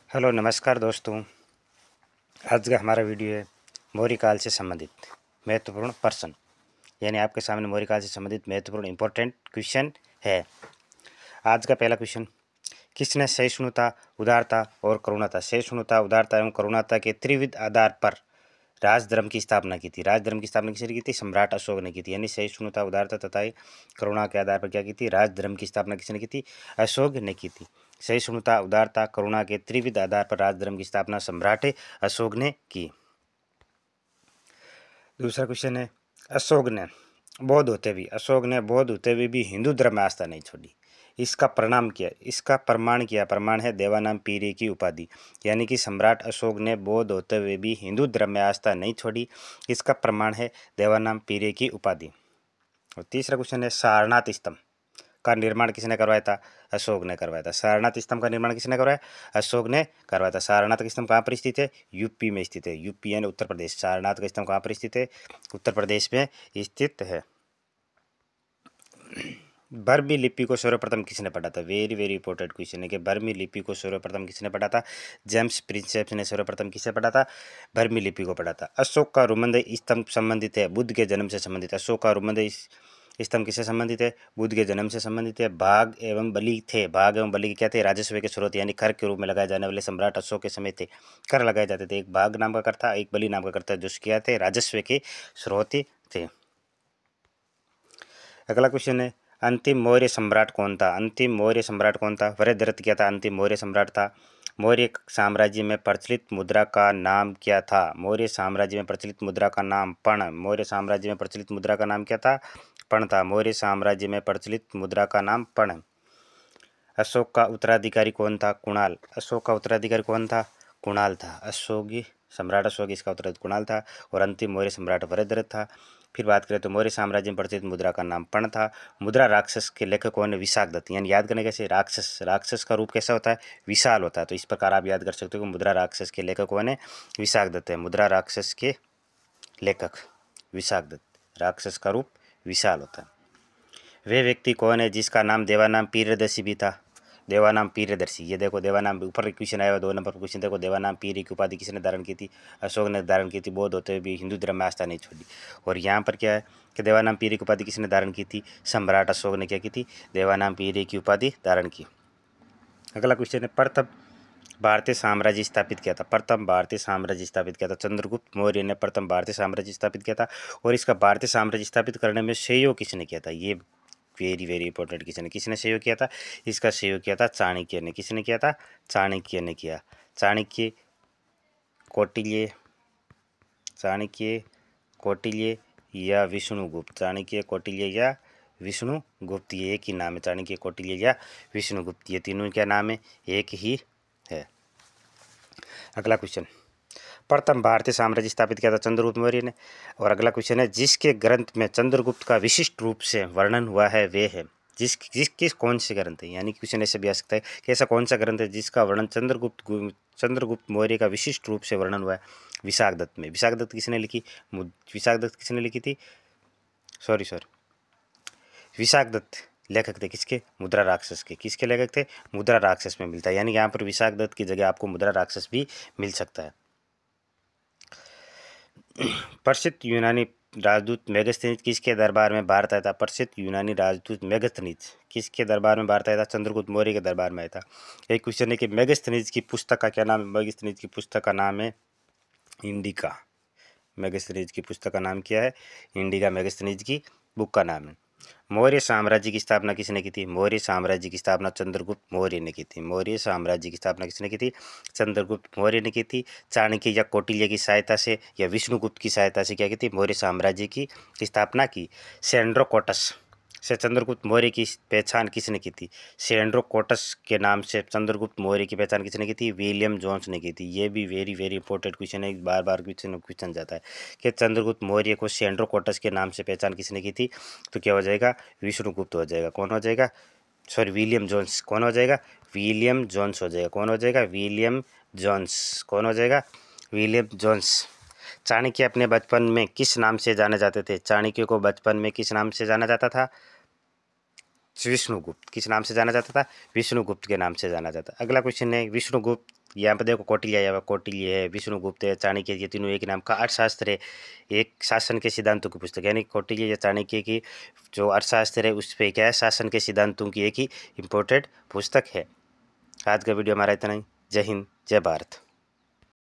Hello नमस्कार दोस्तों। आज का हमारा वीडियो है मौर्य काल से संबंधित महत्वपूर्ण प्रश्न, यानी आपके सामने मौर्य काल से संबंधित महत्वपूर्ण इंपॉर्टेंट क्वेश्चन है। आज का पहला क्वेश्चन, किसने सहिष्णुता, उदारता और करुणता, सहिष्णुता, उदारता एवं करुणता के त्रिविध आधार पर राजधर्म की स्थापना की थी? राजधर्म की स्थापना किसने की थी? सम्राट अशोक ने की थी। यानी सहिष्णुता, उदारता तथा करुणा के आधार पर क्या की थी? राजधर्म की स्थापना किसने की थी? अशोक ने की थी। सहिष्णुता, उदारता, करुणा के त्रिविध आधार पर राजधर्म की स्थापना सम्राट अशोक ने की। दूसरा क्वेश्चन है, अशोक ने बौद्ध होते हुए भी हिंदू धर्म में आस्था नहीं छोड़ी। इसका परिणाम क्या? इसका प्रमाण क्या? प्रमाण है देवानाम पीरी की उपाधि। यानी कि सम्राट अशोक ने बौद्ध होते हुए भी हिंदू धर्म में आस्था नहीं छोड़ी। इसका प्रमाण है देवानाम पीरी की उपाधि। और तीसरा क्वेश्चन है, सारनाथ स्तंभ का निर्माण किसने करवाया था? अशोक ने करवाया था। सारनाथ स्तंभ का निर्माण किसने करवाया? अशोक ने करवाया था। सारनाथ का स्तंभ कहाँ पर स्थित है? यूपी में स्थित है। यूपी यानी उत्तर प्रदेश। सारनाथ का स्तंभ कहाँ पर स्थित है? उत्तर प्रदेश में स्थित है। बर्मी लिपि को सर्वप्रथम किसने पढ़ा था? वेरी वेरी इंपॉर्टेंट क्वेश्चन है कि बर्मी लिपि को सर्वप्रथम किसने पढ़ा था? जेम्स प्रिंसेप ने सर्वप्रथम किसे पढ़ा था? बर्मी लिपि को पढ़ा था। अशोक का रुमंद स्तंभ संबंधित है बुद्ध के जन्म से संबंधित है। अशोक का रुमंद स्तंभ किससे संबंधित है? बुद्ध के जन्म से संबंधित है। भाग एवं बलि थे। भाग एवं बलि क्या थे? राजस्व के स्रोत, यानी कर के रूप में लगाए जाने वाले सम्राट अशोक के समय थे कर लगाए जाते थे। एक भाग नाम का कर था, एक बलि नाम का कर था, जो क्या थे? राजस्व के स्रोत थे। अगला क्वेश्चन है, अंतिम मौर्य सम्राट कौन था? अंतिम मौर्य सम्राट कौन था? वृद्धरथ क्या था? अंतिम मौर्य सम्राट था। मौर्य साम्राज्य में प्रचलित मुद्रा का नाम क्या था? मौर्य साम्राज्य में प्रचलित मुद्रा का नाम पण। मौर्य साम्राज्य में प्रचलित मुद्रा का नाम क्या था? पण था। मौर्य साम्राज्य में प्रचलित मुद्रा का नाम पण। अशोक का उत्तराधिकारी कौन था? कुणाल। अशोक का उत्तराधिकारी कौन था? कुणाल था। अशोक सम्राट अशोक, इसका उत्तराधिकारी कुणाल था। और अंतिम मौर्य सम्राट वृद्धरथ था। फिर बात करें तो मौर्य साम्राज्य में प्रचलित मुद्रा का नाम पण था। मुद्रा राक्षस के लेखक कौन है? विशाखदत्त। यानी याद करने कैसे? राक्षस का रूप कैसा होता है? विशाल होता है। तो इस प्रकार आप याद कर सकते हो कि मुद्रा राक्षस के लेखक कौन है? विशाखदत्त है। मुद्रा राक्षस के लेखक विशाखदत्त। राक्षस का रूप विशाल होता है। वे व्यक्ति कौन है जिसका नाम देवानाम प्रियदर्शी भी था? देवानाम प्रियदर्शी, ये देखो देवानाम, ऊपर क्वेश्चन आया हुआ 2 नंबर पर क्वेश्चन देखो, देवानाम पीरी की उपाधि किसने धारण की थी? अशोक ने धारण की थी। बौद्ध होते हुए भी हिंदू धर्म में आस्था नहीं छोड़ी। और यहाँ पर क्या है कि देवानाम पीरी की उपाधि किसने धारण की थी? सम्राट अशोक ने क्या की थी? देवानाम पीरी की उपाधि धारण की। अगला क्वेश्चन है, प्रथम भारतीय साम्राज्य स्थापित किया था? प्रथम भारतीय साम्राज्य स्थापित किया था चंद्रगुप्त मौर्य ने प्रथम भारतीय साम्राज्य स्थापित किया था। और इसका भारतीय साम्राज्य स्थापित करने में सहयोग किसने किया था? ये वेरी वेरी इंपॉर्टेंट क्वेश्चन है। किसने सहयोग किया था? इसका सहयोग किया था चाणक्य ने। किसने किया था? चाणक्य ने किया। चाणक्य, कौटिल्य, चाणक्य, कौटिल्य या विष्णुगुप्त। चाणक्य, कौटिल्य या विष्णुगुप्त, ये एक ही नाम है। चाणक्य, कौटिल्य या विष्णुगुप्त, ये तीनों क्या नाम है? एक ही है। अगला क्वेश्चन, प्रथम भारतीय साम्राज्य स्थापित किया था चंद्रगुप्त मौर्य ने। और अगला क्वेश्चन है, जिसके ग्रंथ में चंद्रगुप्त का विशिष्ट रूप से वर्णन हुआ है वे है? किस कौन से ग्रंथ है? यानी क्वेश्चन ऐसे भी आ सकता है कि ऐसा कौन सा ग्रंथ है जिसका वर्णन चंद्रगुप्त मौर्य का विशिष्ट रूप से वर्णन हुआ है? विशाखदत्त में। विशाखदत्त किसने लिखी? विशाखदत्त किसने लिखी थी? सॉरी, विशाखदत्त लेखक थे किसके? मुद्रा राक्षस के। किसके लेखक थे? मुद्रा राक्षस में मिलता है। यानी यहाँ पर विशाखदत्त की जगह आपको मुद्रा राक्षस भी मिल सकता है। प्रसिद्ध यूनानी राजदूत मेगास्थनीज किसके दरबार में भारत आया था? प्रसिद्ध यूनानी राजदूत मेगास्थनीज किसके दरबार में भारत आया था? चंद्रगुप्त मौर्य के दरबार में आया था। एक क्वेश्चन है कि मेगास्थनीज की पुस्तक का क्या नाम है? मेगास्थनीज की पुस्तक का नाम है इंडिका। मेगास्थनीज की पुस्तक का नाम क्या है? इंडिका मेगास्थनीज की बुक का नाम है। मौर्य साम्राज्य की स्थापना किसने की थी? मौर्य साम्राज्य की स्थापना चंद्रगुप्त मौर्य ने की थी। मौर्य साम्राज्य की स्थापना किसने की थी? चंद्रगुप्त मौर्य ने की थी। चाणक्य या कौटिल्य की सहायता से या विष्णुगुप्त की सहायता से क्या की थी? मौर्य साम्राज्य की स्थापना की। सेंड्रोकोटस से चंद्रगुप्त मौर्य की पहचान किसने की थी? सेंड्रोकोटस के नाम से चंद्रगुप्त मौर्य की पहचान किसने की थी? विलियम जोन्स ने की थी। ये भी वेरी वेरी इंपॉर्टेंट क्वेश्चन है, बार बार क्वेश्चन जाता है कि चंद्रगुप्त मौर्य को सेंड्रोकोटस के नाम से पहचान किसने की थी? तो क्या हो जाएगा? विष्णुगुप्त हो जाएगा। कौन हो जाएगा? Sorry, William Jones. कौन हो जाएगा? विलियम जोन्स हो जाएगा। कौन हो जाएगा? William Jones. कौन हो जाएगा? William Jones. चाणक्य अपने बचपन में किस नाम से जाने जाते थे? चाणक्य को बचपन में किस नाम से जाना जाता था? विष्णुगुप्त किस नाम से जाना जाता था? विष्णुगुप्त के नाम से जाना जाता। अगला क्वेश्चन है विष्णुगुप्त, यहाँ पे देखो कौटिल्य या कौटिल्य है, विष्णुगुप्त है, चाणक्य, ये तीनों एक ही नाम का अर्थशास्त्र है। एक शासन के सिद्धांतों की पुस्तक, यानी कौटिल्य या चाणक्य की जो अर्थशास्त्र है उस पर क्या है, शासन के सिद्धांतों की एक ही इम्पोर्टेंट पुस्तक है। आज का वीडियो हमारा इतना ही। जय हिंद, जय भारत।